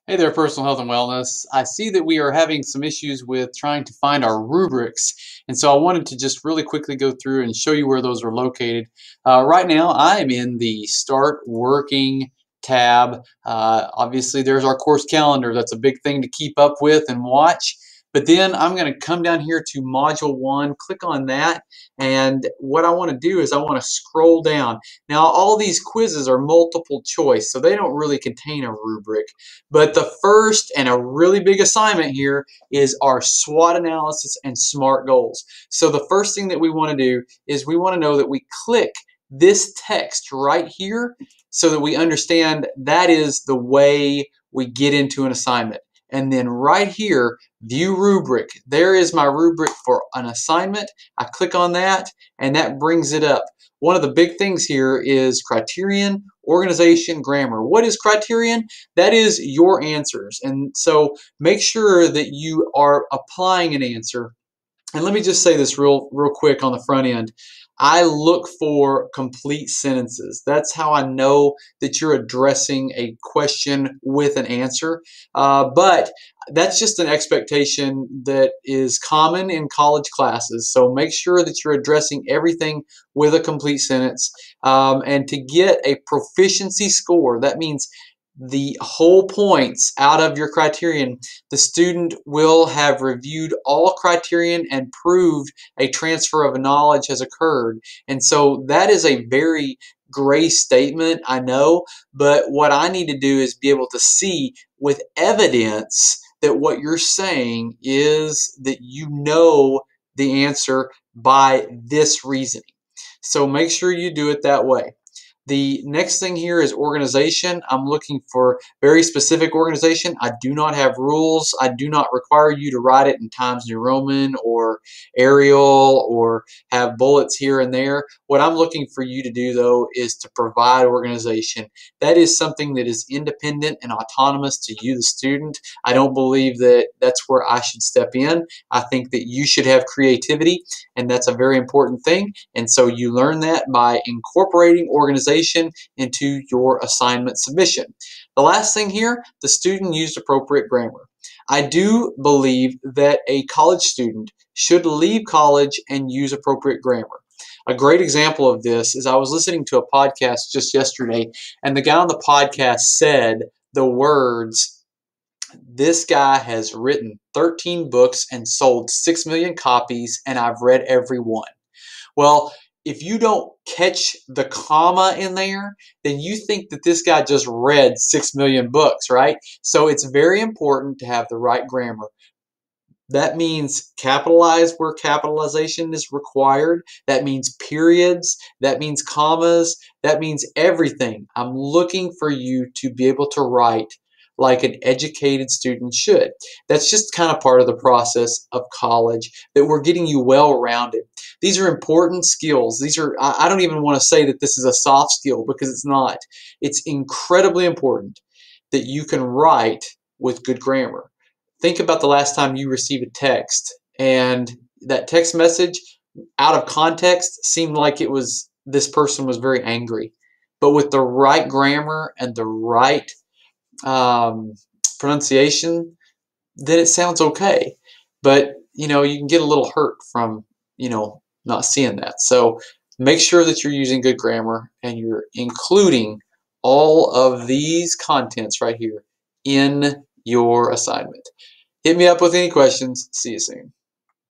Hey there, personal health and wellness. I see that we are having some issues with trying to find our rubrics, and so I wanted to just really quickly go through and show you where those are located. Right now, I am in the Start Working tab. Obviously, there's our course calendar. That's a big thing to keep up with and watch. But then I'm going to come down here to Module 1, click on that, and what I want to do is I want to scroll down. Now, all these quizzes are multiple choice, so they don't really contain a rubric. But the first and a really big assignment here is our SWOT analysis and SMART goals. So the first thing that we want to do is we want to know that we click this text right here so that we understand that is the way we get into an assignment. And then right here, view rubric. There is my rubric for an assignment. I click on that and that brings it up. One of the big things here is criterion, organization, grammar. What is criterion? That is your answers. And so make sure that you are applying an answer. And let me just say this real quick on the front end. I look for complete sentences. That's how I know that you're addressing a question with an answer. But that's just an expectation that is common in college classes. So make sure that you're addressing everything with a complete sentence. And to get a proficiency score, that means the whole points out of your criterion, the student will have reviewed all criterion and proved a transfer of knowledge has occurred. And so that is a very gray statement, I know, but what I need to do is be able to see with evidence that what you're saying is that you know the answer by this reasoning. So make sure you do it that way. The next thing here is organization. I'm looking for very specific organization. I do not have rules. I do not require you to write it in Times New Roman or Arial or have bullets here and there. What I'm looking for you to do, though, is to provide organization. That is something that is independent and autonomous to you, the student. I don't believe that that's where I should step in. I think that you should have creativity, and that's a very important thing. And so you learn that by incorporating organization into your assignment submission. The last thing here, the student used appropriate grammar. I do believe that a college student should leave college and use appropriate grammar. A great example of this is I was listening to a podcast just yesterday, and the guy on the podcast said the words, "This guy has written 13 books and sold 6 million copies, and I've read every one." Well, if you don't catch the comma in there, then you think that this guy just read 6 million books, right? So it's very important to have the right grammar. That means capitalize where capitalization is required. That means periods. That means commas. That means everything. I'm looking for you to be able to write like an educated student should. That's just kind of part of the process of college, that we're getting you well-rounded. These are important skills. I don't even want to say that this is a soft skill, because it's not. It's incredibly important that you can write with good grammar. Think about the last time you received a text and that text message out of context seemed like this person was very angry. But with the right grammar and the right pronunciation, then it sounds okay. But you can get a little hurt from not seeing that. So make sure that you're using good grammar and you're including all of these contents right here in your assignment. Hit me up with any questions. See you soon.